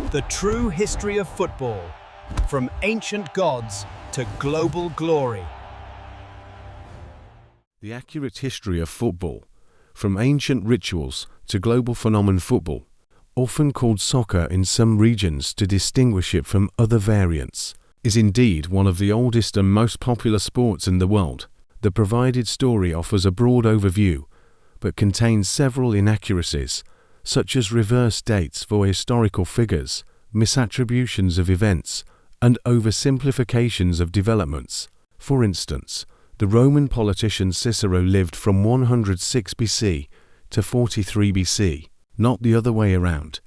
The true history of football, from ancient gods to global glory. The accurate history of football, from ancient rituals to global phenomenon football, often called soccer in some regions to distinguish it from other variants, is indeed one of the oldest and most popular sports in the world. The provided story offers a broad overview, but contains several inaccuracies, such as reverse dates for historical figures, misattributions of events, and oversimplifications of developments. For instance, the Roman politician Cicero lived from 106 BC to 43 BC, not the other way around,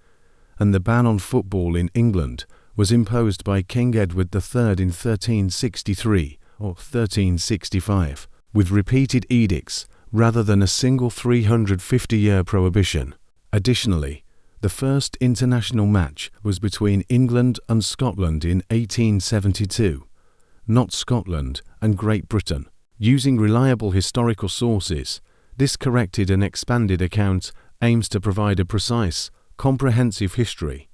and the ban on football in England was imposed by King Edward III in 1363 or 1365, with repeated edicts rather than a single 350-year prohibition. Additionally, the first international match was between England and Scotland in 1872, not Scotland and Great Britain. Using reliable historical sources, this corrected and expanded account aims to provide a precise, comprehensive history,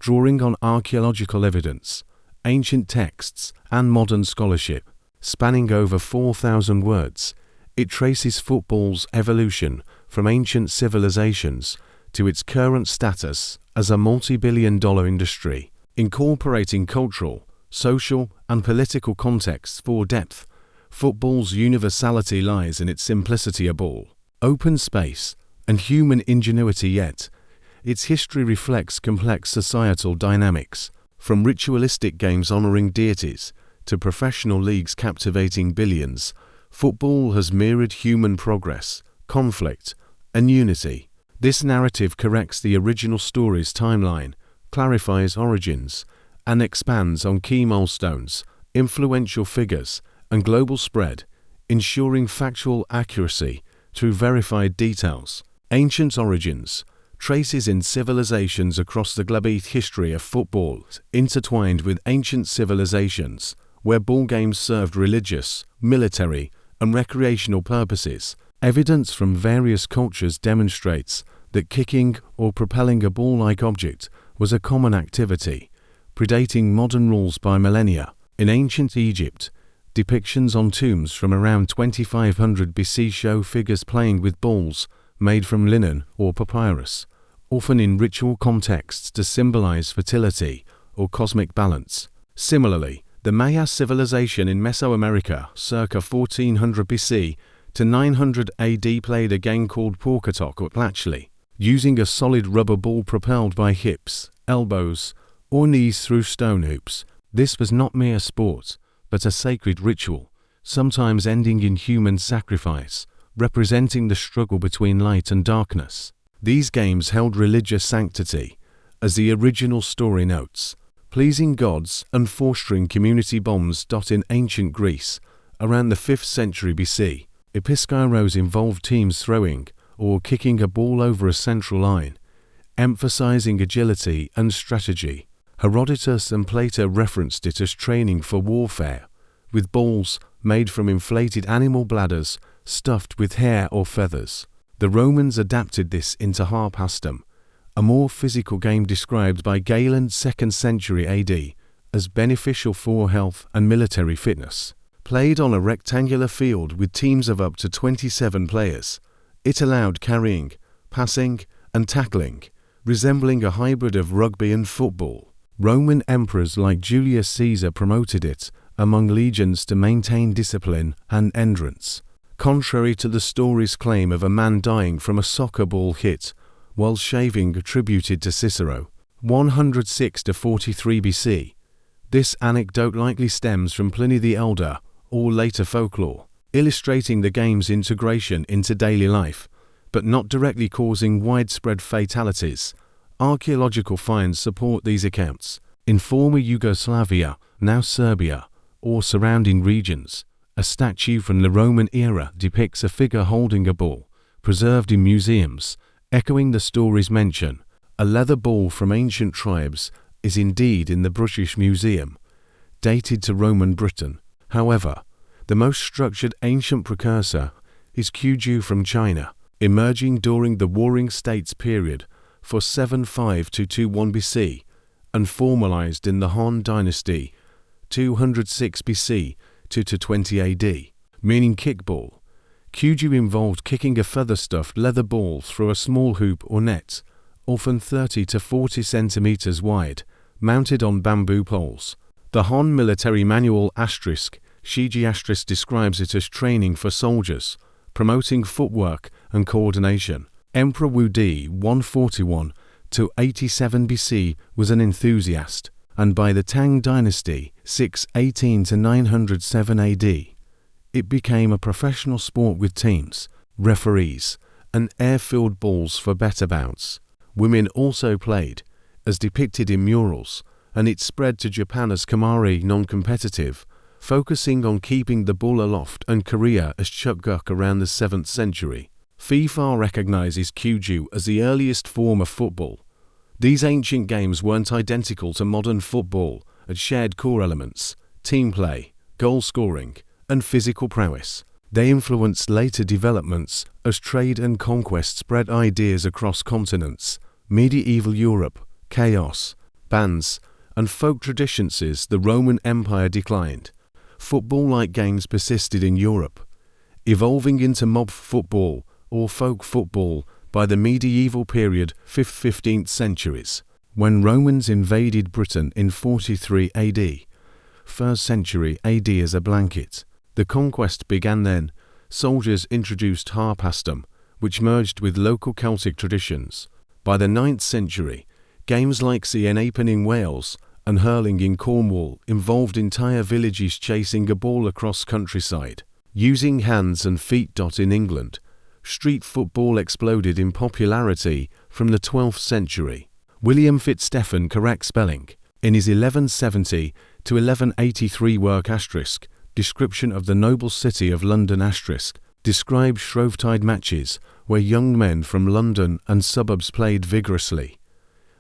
drawing on archaeological evidence, ancient texts, and modern scholarship. Spanning over 4,000 words, it traces football's evolution from ancient civilizations to its current status as a multi-billion-dollar industry, incorporating cultural, social, and political contexts for depth. Football's universality lies in its simplicity: a ball, open space, and human ingenuity, yet its history reflects complex societal dynamics, from ritualistic games honoring deities to professional leagues captivating billions. Football has mirrored human progress, conflict, and unity. This narrative corrects the original story's timeline, clarifies origins, and expands on key milestones, influential figures, and global spread, ensuring factual accuracy through verified details. Ancient origins traces in civilizations across the globe. History of football intertwined with ancient civilizations, where ball games served religious, military, and recreational purposes. Evidence from various cultures demonstrates that kicking or propelling a ball-like object was a common activity, predating modern rules by millennia. In ancient Egypt, depictions on tombs from around 2500 BC show figures playing with balls made from linen or papyrus, often in ritual contexts to symbolize fertility or cosmic balance. Similarly, the Maya civilization in Mesoamerica, circa 1400 BC to 900 AD, played a game called Porkatok or Platchley, using a solid rubber ball propelled by hips, elbows, or knees through stone hoops. This was not mere sport, but a sacred ritual, sometimes ending in human sacrifice, representing the struggle between light and darkness. These games held religious sanctity, as the original story notes, pleasing gods and fostering community bonds. In ancient Greece, around the 5th century BC, episkairos involved teams throwing or kicking a ball over a central line, emphasizing agility and strategy. Herodotus and Plato referenced it as training for warfare, with balls made from inflated animal bladders stuffed with hair or feathers. The Romans adapted this into harpastum, a more physical game described by Galen 2nd century AD as beneficial for health and military fitness. Played on a rectangular field with teams of up to 27 players, it allowed carrying, passing, and tackling, resembling a hybrid of rugby and football. Roman emperors like Julius Caesar promoted it among legions to maintain discipline and endurance, contrary to the story's claim of a man dying from a soccer ball hit while shaving attributed to Cicero, 106 to 43 BC. This anecdote likely stems from Pliny the Elder or later folklore, illustrating the game's integration into daily life, but not directly causing widespread fatalities. Archaeological finds support these accounts. In former Yugoslavia, now Serbia, or surrounding regions, a statue from the Roman era depicts a figure holding a ball, preserved in museums, echoing the story's mention. A leather ball from ancient tribes is indeed in the British Museum, dated to Roman Britain. However, the most structured ancient precursor is Cuju from China, emerging during the Warring States period for 75 to 21 BC and formalized in the Han Dynasty 206 BC to 20 AD, meaning kickball. Cuju involved kicking a feather-stuffed leather ball through a small hoop or net, often 30 to 40 centimeters wide, mounted on bamboo poles. The Han military manual Shiji describes it as training for soldiers, promoting footwork and coordination. Emperor Wudi 141 to 87 BC was an enthusiast, and by the Tang Dynasty 618 to 907 AD, it became a professional sport with teams, referees, and air-filled balls for better bouts. Women also played, as depicted in murals, and it spread to Japan as Kemari non-competitive, focusing on keeping the ball aloft, and Korea as chukguk around the 7th century. FIFA recognizes Cuju as the earliest form of football. These ancient games weren't identical to modern football and shared core elements, team play, goal scoring, and physical prowess. They influenced later developments as trade and conquest spread ideas across continents. Medieval Europe, chaos, bans, and folk traditions as the Roman Empire declined. Football-like games persisted in Europe, evolving into mob football or folk football by the medieval period 5th–15th centuries. When Romans invaded Britain in 43 AD, 1st century AD as a blanket, the conquest began then. Soldiers introduced harpastum, which merged with local Celtic traditions. By the 9th century, games like Aping in Wales and hurling in Cornwall involved entire villages chasing a ball across countryside. Using hands and feet. In England, street football exploded in popularity from the 12th century. William Fitzstephen correct spelling, in his 1170 to 1183 work Description of the Noble City of London describes Shrovetide matches where young men from London and suburbs played vigorously,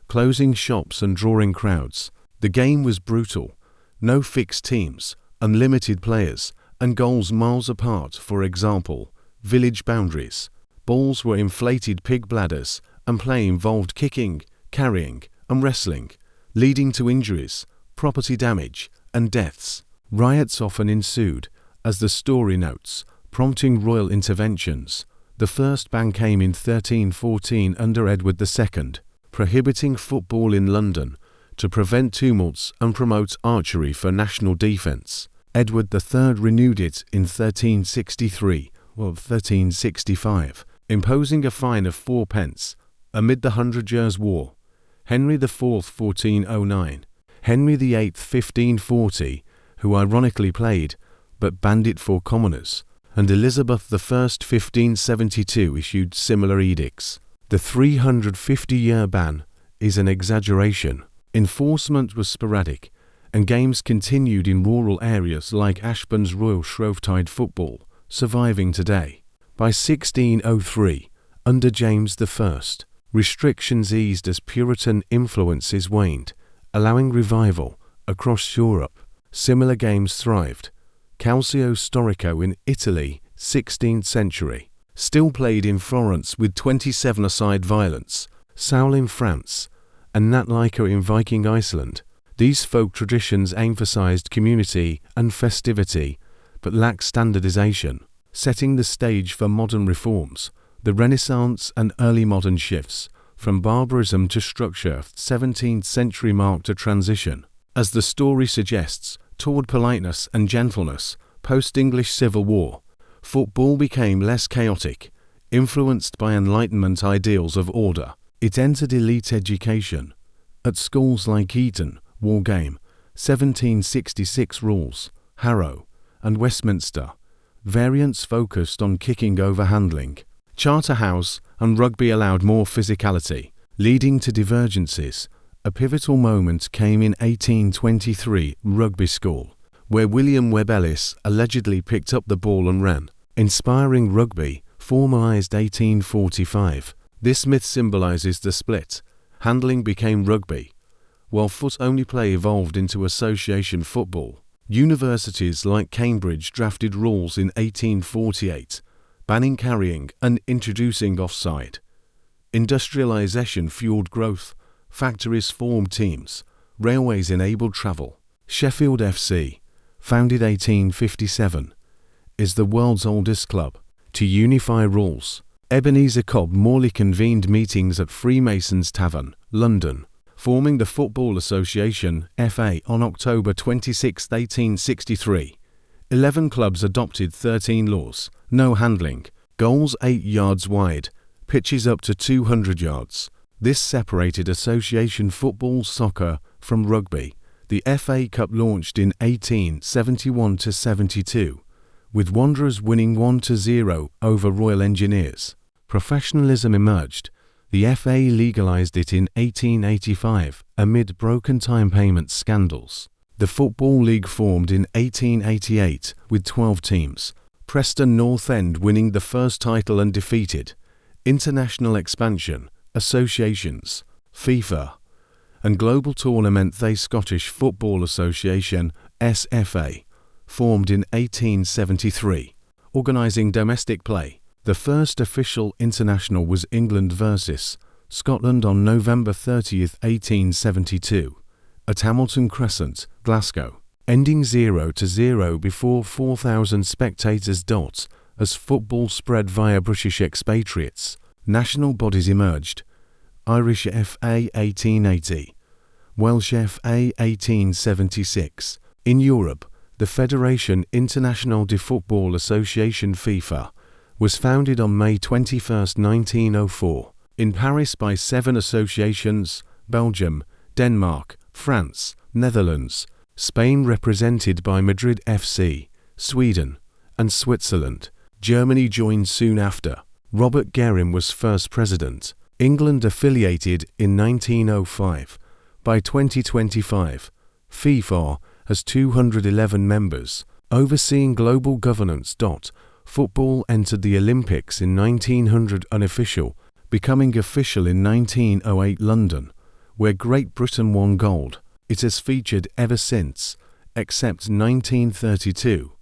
closing shops and drawing crowds. The game was brutal, no fixed teams, unlimited players, and goals miles apart. For example, village boundaries. Balls were inflated pig bladders, and play involved kicking, carrying, and wrestling, leading to injuries, property damage, and deaths. Riots often ensued, as the story notes, prompting royal interventions. The first ban came in 1314 under Edward II, prohibiting football in London to prevent tumults and promote archery for national defence. Edward III renewed it in 1365, imposing a fine of 4 pence. Amid the 100 Years' War, Henry IV 1409, Henry VIII 1540, who ironically played, but banned it for commoners, and Elizabeth I 1572 issued similar edicts. The 350-year ban is an exaggeration. Enforcement was sporadic, and games continued in rural areas like Ashbourne's Royal Shrovetide football, surviving today. By 1603, under James I, restrictions eased as Puritan influences waned, allowing revival across Europe. Similar games thrived. Calcio Storico in Italy, 16th century, still played in Florence with 27-a-side violence, Saul in France, and Natlaika in Viking Iceland. These folk traditions emphasized community and festivity, but lacked standardization, setting the stage for modern reforms. The Renaissance and early modern shifts, from barbarism to structure, 17th century marked a transition, as the story suggests, toward politeness and gentleness. Post-English Civil War, football became less chaotic, influenced by Enlightenment ideals of order. It entered elite education. At schools like Eton, Wargame, 1766 rules, Harrow, and Westminster, variants focused on kicking over handling. Charterhouse and rugby allowed more physicality, leading to divergences. A pivotal moment came in 1823 Rugby School, where William Webb Ellis allegedly picked up the ball and ran. Inspiring rugby, formalized 1845. This myth symbolizes the split. Handling became rugby, while foot-only play evolved into association football. Universities like Cambridge drafted rules in 1848, banning carrying and introducing offside. Industrialization fueled growth. Factories formed teams, Railways enabled travel. Sheffield FC, founded 1857, is the world's oldest club. To unify rules, Ebenezer Cobb Morley convened meetings at Freemasons Tavern, London, forming the Football Association (FA) on October 26, 1863. 11 clubs adopted 13 laws: no handling, goals 8 yards wide, pitches up to 200 yards. This separated association football soccer from rugby. The FA Cup launched in 1871-72, with Wanderers winning 1-0 over Royal Engineers. Professionalism emerged. The FA legalised it in 1885 amid broken time payment scandals. The Football League formed in 1888 with 12 teams, Preston North End winning the first title undefeated. International expansion, associations, FIFA, and global tournament. The Scottish Football Association (SFA) formed in 1873, organising domestic play. The first official international was England versus Scotland on November 30, 1872, at Hamilton Crescent, Glasgow, ending 0-0 before 4,000 spectators. As football spread via British expatriates, national bodies emerged. Irish FA 1880, Welsh FA 1876. In Europe, the Fédération Internationale de Football Association (FIFA) was founded on May 21, 1904, in Paris by 7 associations: Belgium, Denmark, France, Netherlands, Spain represented by Madrid FC, Sweden, and Switzerland. Germany joined soon after. Robert Guerin was first president. England affiliated in 1905. By 2025, FIFA has 211 members, overseeing global governance. Football entered the Olympics in 1900 unofficial, becoming official in 1908 London, where Great Britain won gold. It has featured ever since, except 1932.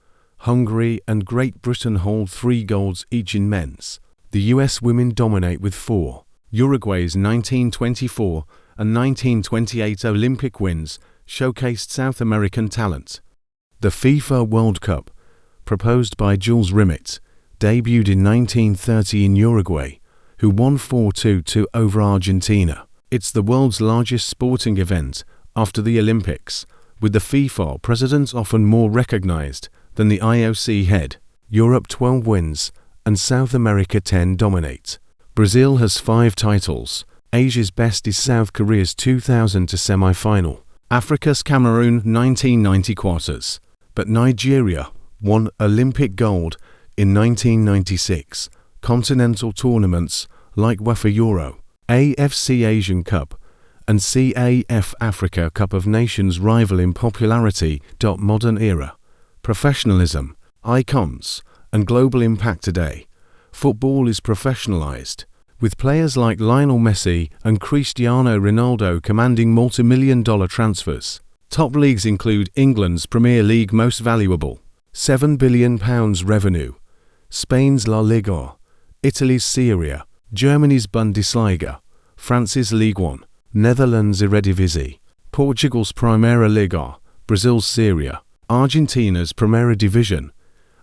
Hungary and Great Britain hold 3 golds each in men's. The US women dominate with 4. Uruguay's 1924 and 1928 Olympic wins showcased South American talent. The FIFA World Cup, proposed by Jules Rimet, debuted in 1930 in Uruguay, who won 4-2 over Argentina. It's the world's largest sporting event after the Olympics, with the FIFA president often more recognized than the IOC head. Europe 12 wins and South America 10 dominate. Brazil has 5 titles. Asia's best is South Korea's 2000 to semi-final. Africa's Cameroon 1990 quarters. But Nigeria won Olympic gold in 1996. Continental tournaments like UEFA Euro, AFC Asian Cup, and CAF Africa Cup of Nations rival in popularity. Modern era, professionalism, icons, and global impact today. Football is professionalized, with players like Lionel Messi and Cristiano Ronaldo commanding multi-million-dollar transfers. Top leagues include England's Premier League most valuable, £7 billion revenue, Spain's La Liga, Italy's Serie A, Germany's Bundesliga, France's Ligue 1, Netherlands' Eredivisie, Portugal's Primeira Liga, Brazil's Serie A, Argentina's Primera Division,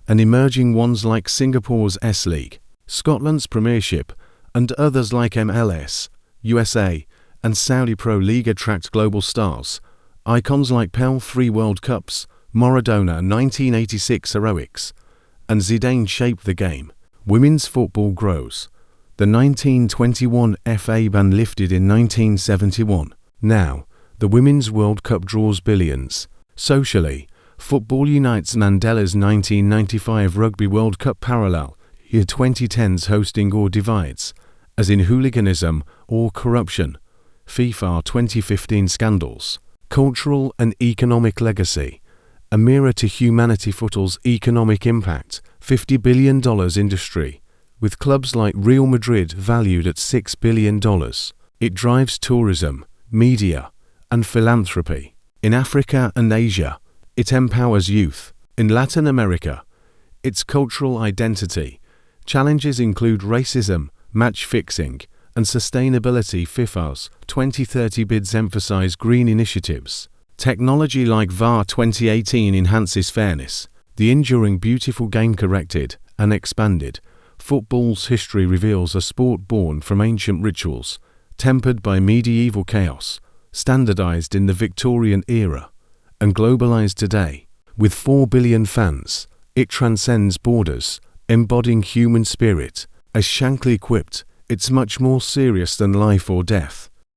and emerging ones like Singapore's S-League, Scotland's Premiership, and others like MLS, USA, and Saudi Pro League attract global stars. Icons like Pele 3 World Cups, Maradona 1986 heroics, and Zidane shaped the game. Women's football grows. The 1921 FA ban lifted in 1971. Now, the Women's World Cup draws billions. Socially, football unites Mandela's 1995 Rugby World Cup parallel, year 2010's hosting or divides, as in hooliganism or corruption. FIFA 2015 scandals. Cultural and economic legacy. A mirror to humanity. Football's economic impact, $50 billion industry, with clubs like Real Madrid valued at $6 billion. It drives tourism, media, and philanthropy. In Africa and Asia, it empowers youth. In Latin America, its cultural identity. Challenges include racism, match fixing, and sustainability. FIFA's 2030 bids emphasize green initiatives. Technology like VAR 2018 enhances fairness. The enduring beautiful game corrected and expanded. Football's history reveals a sport born from ancient rituals, tempered by medieval chaos, standardized in the Victorian era, and globalized today. With 4 billion fans, it transcends borders, embodying human spirit. As shankly quipped, it's much more serious than life or death.